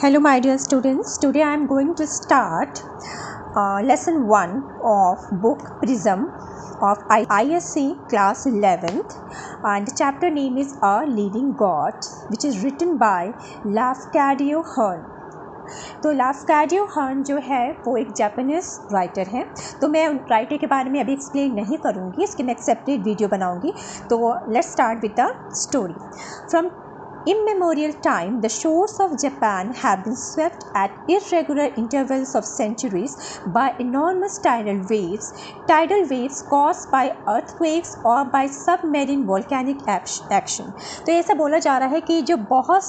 Hello my dear students, today I am going to start lesson 1 of book Prism of ISC class 11th, and the chapter name is A Living God, which is written by Lafcadio Hearn. तो लाफ्काडियो हर्न जो है वो एक Japanese writer है। तो मैं उन राइटर के बारे में अभी एक्सप्लेन नहीं करूँगी, इसकी मैं एक सेपरेट वीडियो बनाऊँगी। तो let's start with the story. From immemorial time, the shores of Japan have been swept at irregular intervals of centuries by enormous tidal waves caused by earthquakes or by submarine volcanic action. तो ऐसा बोला जा रहा है कि जो बहुत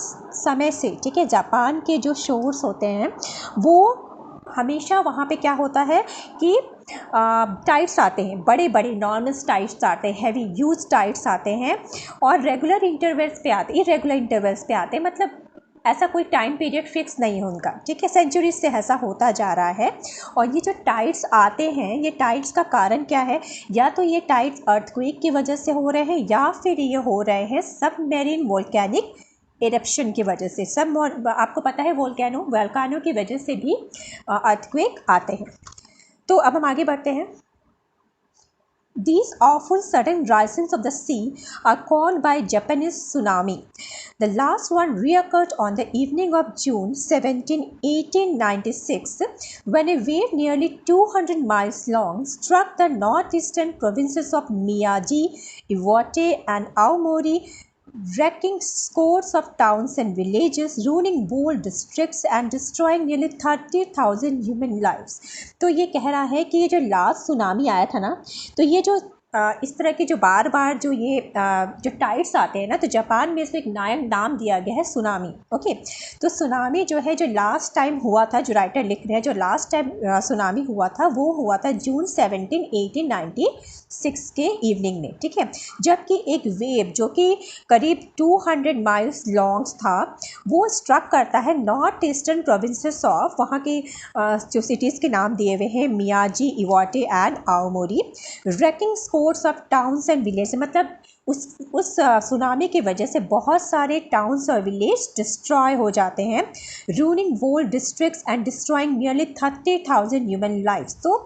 समय से, ठीक है, जापान के जो शोर्स होते हैं वो हमेशा वहाँ पे क्या होता है कि टाइड्स आते हैं, बड़े बड़े नॉर्मस टाइड्स आते हैं, हैवी ह्यूज टाइड्स आते हैं और रेगुलर इंटरवल्स पे आते, इरेगुलर इंटरवल्स पे आते हैं। मतलब ऐसा कोई टाइम पीरियड फिक्स नहीं है उनका, ठीक है, सेंचुरीज से ऐसा होता जा रहा है। और ये जो टाइड्स आते हैं, ये टाइड्स का कारण क्या है? या तो ये टाइड्स अर्थक्वेक की वजह से हो रहे हैं या फिर ये हो रहे हैं सबमरीन वोल्केनिक एरप्शन की वजह से। सब आपको पता है वोल्केनो की वजह से भी अर्थक्वेक आते हैं। तो अब हम आगे बढ़ते हैं। These awful sudden risings of the sea are called by Japanese tsunami. The last one reoccurred on the evening of June 17, 1896, when a wave nearly 200 miles long struck the northeastern provinces of Miyagi, Iwate, and Aomori, wrecking scores of towns and villages, ruining whole districts and destroying nearly 30,000 human lives. तो ये कह रहा है कि ये जो last tsunami आया था ना, तो ये जो इस तरह के जो बार बार जो ये जो टाइड्स आते हैं ना, तो जापान में इसको एक नाम दिया गया है सुनामी। ओके, तो सुनामी जो है, जो लास्ट टाइम हुआ था, जो राइटर लिख रहे हैं, जो लास्ट टाइम सुनामी हुआ था वो हुआ था जून 17, 1896 के इवनिंग में, ठीक है। जबकि एक वेव जो कि करीब 200 माइल्स लॉन्ग था वो स्ट्रक करता है नॉर्थ ईस्टर्न प्रोविंसेस ऑफ, वहाँ की जो सिटीज़ के नाम दिए हुए हैं Miyagi, Iwate and Aomori, wrecking scores of towns and villages। मतलब उस सुनामी की वजह से बहुत सारे टाउन्स और विलेज डिस्ट्रॉय हो जाते हैं, ruining whole districts and destroying nearly 30,000 human lives. तो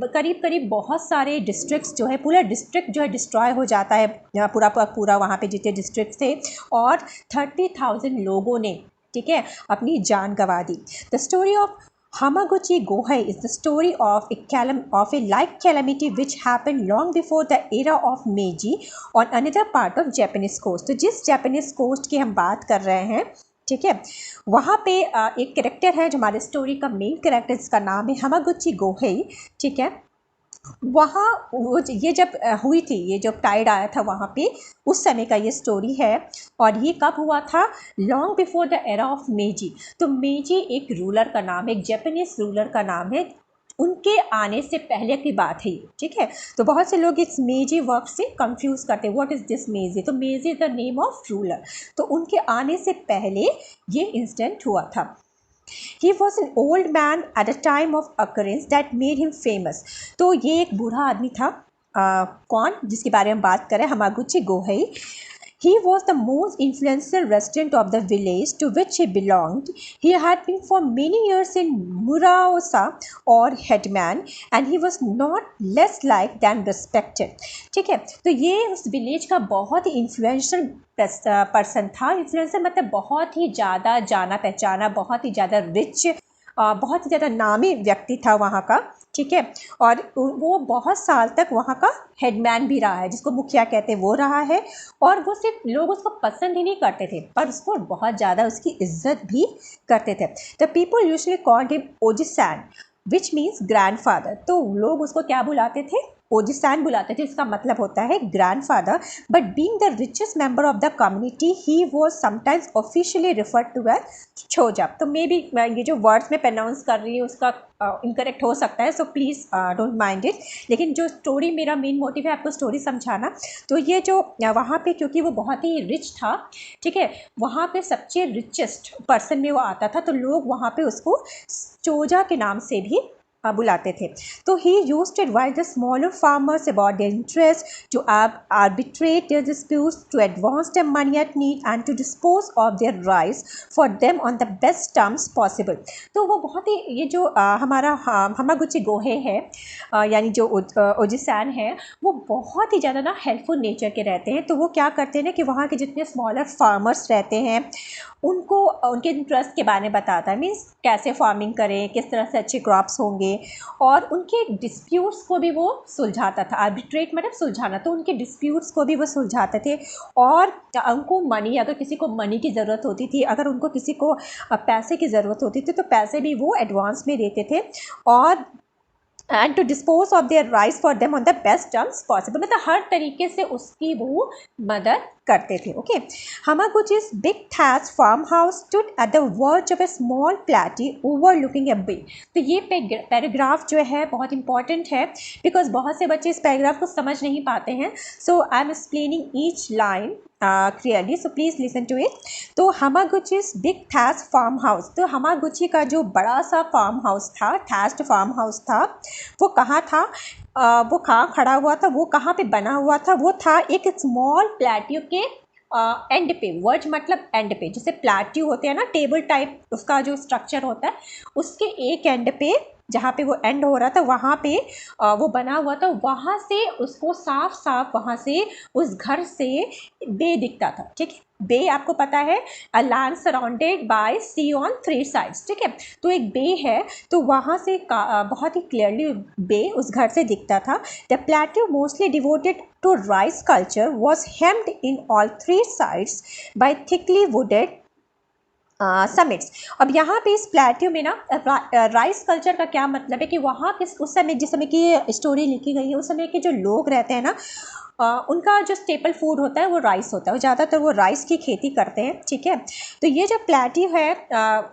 करीब बहुत सारे डिस्ट्रिक्ट्स जो है, पूरा डिस्ट्रिक्ट जो है डिस्ट्रॉय हो जाता है, पूरा वहाँ पे जितने डिस्ट्रिक्ट थे, और 30,000 लोगों ने, ठीक है, अपनी जान गंवा दी। The story of Hamaguchi Gohei is the story of a like calamity which happened long before the era of Meiji on another part of Japanese coast। तो जिस Japanese coast की हम बात कर रहे हैं, ठीक है, वहाँ पे एक कैरेक्टर है जो हमारे स्टोरी का मेन कैरेक्टर, जिसका नाम है हमागुची गोहेई, ठीक है। वहाँ वो ये जब हुई थी, ये जो टाइड आया था वहाँ पे, उस समय का ये स्टोरी है। और ये कब हुआ था? Long before the era of Meiji. तो मेजी एक रूलर का नाम है, एक जापानीज रूलर का नाम है, उनके आने से पहले की बात है, ठीक है। तो बहुत से लोग इस मेजी वर्ड से कंफ्यूज करते हैं, व्हाट इज दिस मेजी। तो Meiji is the name of ruler. तो उनके आने से पहले ये इंसिडेंट हुआ था। He was an old man at a time of occurrence that made him famous। तो ये एक बूढ़ा आदमी था, कौन, जिसके बारे में बात करें, हमागुची गोहेई। He was the most influential resident of the village to which he belonged. He had been for many years in Muraosa or headman, and he was not less liked than respected। ठीक है, तो ये उस village का बहुत ही influential person था। Influencer मतलब बहुत ही ज़्यादा जाना पहचाना, बहुत ही ज़्यादा रिच, बहुत ही ज़्यादा नामी व्यक्ति था वहाँ का, ठीक है। और वो बहुत साल तक वहाँ का हेडमैन भी रहा है, जिसको मुखिया कहते हैं, वो रहा है। और वो सिर्फ लोग उसको पसंद ही नहीं करते थे, पर उसको बहुत ज़्यादा उसकी इज्जत भी करते थे। The people usually called him ojisan which means grandfather. तो लोग उसको क्या बुलाते थे? ओजिसान बुलाते थे। इसका मतलब होता है grandfather. But being the richest member of the community, he was sometimes officially referred to as choja. तो मे बी ये जो वर्ड्स में प्रोनाउंस कर रही हूँ उसका इनकरेक्ट हो सकता है, so please don't mind it. लेकिन जो स्टोरी, मेरा मेन मोटिव है आपको स्टोरी समझाना। तो ये जो वहाँ पे, क्योंकि वो बहुत ही रिच था, ठीक है, वहाँ पे सबसे रिचेस्ट पर्सन में वो आता था, तो लोग वहाँ पे उसको चोजा के नाम से भी बुलाते थे। तो he used to advise the smaller farmers about their interest, to arbitrate their disputes, to advance their money at need and to dispose of their rice for them on the best terms possible. तो वो बहुत ही, ये जो हमारा हमागुची गोहे है, यानी जो ओजिसान है, वो बहुत ही ज़्यादा ना हेल्पफुल नेचर के रहते हैं। तो वो क्या करते हैं ना कि वहाँ के जितने स्मॉलर फार्मर्स रहते हैं उनको उनके इंटरेस्ट के बारे में बताता है, मीन्स कैसे फार्मिंग करें, किस तरह से अच्छे क्रॉप्स होंगे, और उनके डिस्प्यूट्स को भी वो सुलझाता था। आर्बिट्रेट मतलब सुलझाना, तो उनके डिस्प्यूट्स को भी वो सुलझाते थे। और उनको मनी, अगर किसी को मनी की ज़रूरत होती थी, अगर उनको किसी को पैसे की ज़रूरत होती थी, तो पैसे भी वो एडवांस में देते थे, और and to dispose of their rice for them on the best terms possible, मतलब हर तरीके से उसकी वो मदद करते थे। Okay, Hamaguchi's big thatched farmhouse stood at the verge of a small plateau overlooking a bay। तो ये पैराग्राफ जो है बहुत इंपॉर्टेंट है, बिकॉज बहुत से बच्चे इस पैराग्राफ को समझ नहीं पाते हैं। So I am explaining each line clearly, so please listen to it. तो Hamaguchi's big thatched farmhouse, तो हमागुची का जो बड़ा सा फार्म हाउस था, थैच्ड फार्म हाउस था, वो कहाँ था, वो कहाँ खड़ा हुआ था, वो कहाँ पे बना हुआ था, वो था एक स्मॉल प्लेट्यू के एंड पे। वर्ज मतलब एंड पे, जैसे प्लेट्यू होते हैं ना, टेबल टाइप उसका जो स्ट्रक्चर होता है, उसके एक एंड पे, जहाँ पे वो एंड हो रहा था, वहाँ पे वो बना हुआ था। वहाँ से उसको साफ साफ वहाँ से उस घर से बे दिखता था। ठीक है, बे आपको पता है, a land surrounded by sea on 3 sides. ठीक है, तो एक बे है, तो वहाँ से बहुत ही क्लियरली बे उस घर से दिखता था। The plateau mostly devoted to rice culture was hemmed in all 3 sides by thickly wooded summits. अब यहाँ पे इस प्लेट्यू में ना राइस कल्चर का क्या मतलब है कि वहाँ के उस समय, जिस समय की स्टोरी लिखी गई है, उस समय के जो लोग रहते हैं ना, उनका जो स्टेपल फूड होता है वो राइस होता है, वो ज़्यादातर वो राइस की खेती करते हैं। ठीक है, तो ये जो प्लेट्यू है,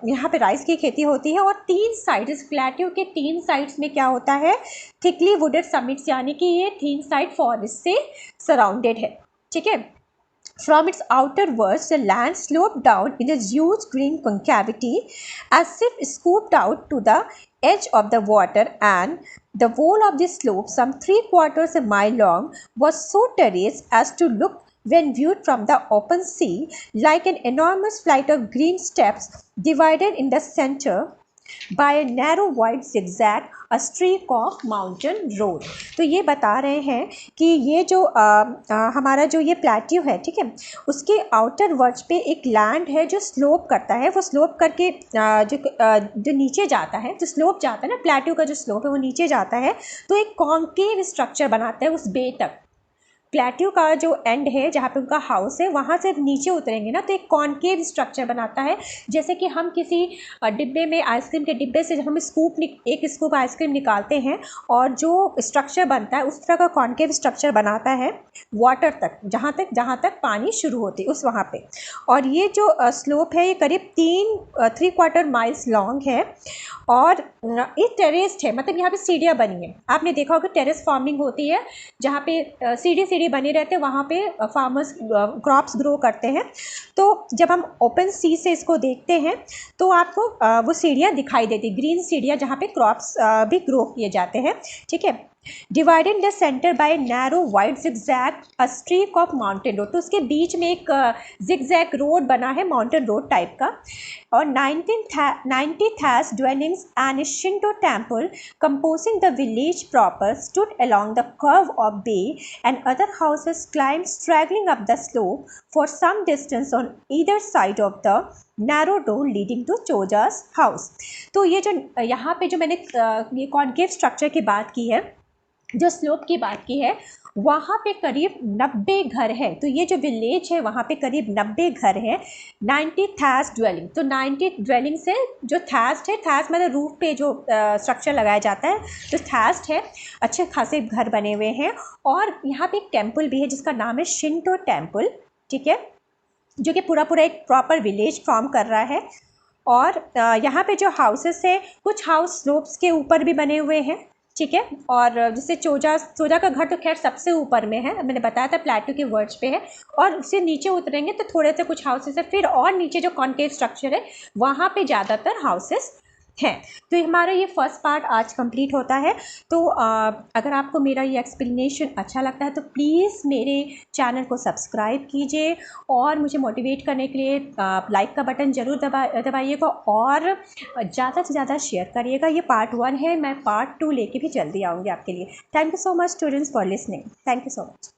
यहाँ पे राइस की खेती होती है, और 3 साइड, इस प्लेट्यू के 3 साइड्स में क्या होता है, थिकली वुडेड समिट्स, यानी कि ये 3 साइड फॉरेस्ट से सराउंडेड है। ठीक है, from its outer verge, the land sloped down in a huge green concavity, as if scooped out to the edge of the water, and the whole of the slope, some 3/4 a mile long, was so terraced as to look, when viewed from the open sea, like an enormous flight of green steps divided in the center by a narrow white zigzag, a streak of mountain road। तो ये बता रहे हैं कि ये जो हमारा जो ये प्लेट्यू है, ठीक है, उसके आउटर वर्ज पे एक लैंड है जो स्लोप करता है। वो स्लोप करके जो नीचे जाता है, जो स्लोप जाता है ना, प्लेट्यू का जो स्लोप है वो नीचे जाता है, तो एक कॉन्केव स्ट्रक्चर बनाता है उस बे तक। प्लेट्यू का जो एंड है, जहाँ पे उनका हाउस है, वहाँ से नीचे उतरेंगे ना, तो एक कॉन्केव स्ट्रक्चर बनाता है। जैसे कि हम किसी डिब्बे में, आइसक्रीम के डिब्बे से हम एक स्कूप आइसक्रीम निकालते हैं, और जो स्ट्रक्चर बनता है उस तरह का कॉन्केव स्ट्रक्चर बनाता है वाटर तक, जहाँ तक पानी शुरू होती है उस वहाँ पे। और ये जो स्लोप है, ये करीब 3.75 माइल्स लॉन्ग है, और ये टेरेस्ड है, मतलब यहाँ पे सीढ़ियाँ बनी है। आपने देखा होगा टेरेस फार्मिंग होती है, जहाँ पे सीढ़ी बने रहते हैं, वहाँ पे फार्मर्स क्रॉप्स ग्रो करते हैं। तो जब हम ओपन सी से इसको देखते हैं, तो आपको वो सीढ़ियाँ दिखाई देती, ग्रीन सीढ़ियाँ, जहाँ पे क्रॉप्स भी ग्रो किए जाते हैं। ठीक है, divided in the centre by narrow wide zigzag, a streak of mountain road. तो उसके बीच में एक जिगजैग रोड बना है, माउंटेन रोड टाइप का। और 90 thatched dwellings and a Shinto temple composing the village proper stood along the curve of bay, and other houses climbed straggling up the slope for some distance on either side of the narrow door leading to Choja's house। तो ये जो यहाँ पे जो मैंने ये concave structure की बात की है, जो स्लोप की बात की है, वहाँ पे करीब 90 घर है। तो ये जो विलेज है, वहाँ पे करीब 90 घर है। 90 थैच्ड ड्वेलिंग, तो 90 ड्वेलिंग से जो थैच्ड है, थैच्ड मतलब रूफ पे जो स्ट्रक्चर लगाया जाता है, तो थैच्ड है, अच्छे खासे घर बने हुए हैं। और यहाँ पे एक टेम्पल भी है जिसका नाम है शिंटो टेम्पल। ठीक है, जो कि पूरा एक प्रॉपर विलेज फॉर्म कर रहा है। और यहाँ पे जो हाउसेस है, कुछ हाउस स्लोप्स के ऊपर भी बने हुए हैं। ठीक है, और जैसे चोजा का घर तो खैर सबसे ऊपर में है, मैंने बताया था प्लेट्यू के वर्ज पे है। और उससे नीचे उतरेंगे तो थोड़े से कुछ हाउसेस है, फिर और नीचे जो कॉन्केव स्ट्रक्चर है, वहाँ पे ज़्यादातर हाउसेस हैं। तो हमारा ये फर्स्ट पार्ट आज कंप्लीट होता है। तो अगर आपको मेरा ये एक्सप्लेनेशन अच्छा लगता है तो प्लीज़ मेरे चैनल को सब्सक्राइब कीजिए और मुझे मोटिवेट करने के लिए लाइक का बटन ज़रूर दबाइएगा और ज़्यादा से ज़्यादा शेयर करिएगा। ये पार्ट 1 है, मैं पार्ट 2 लेके भी जल्दी आऊँगी आपके लिए। Thank you so much students for listening. Thank you so much.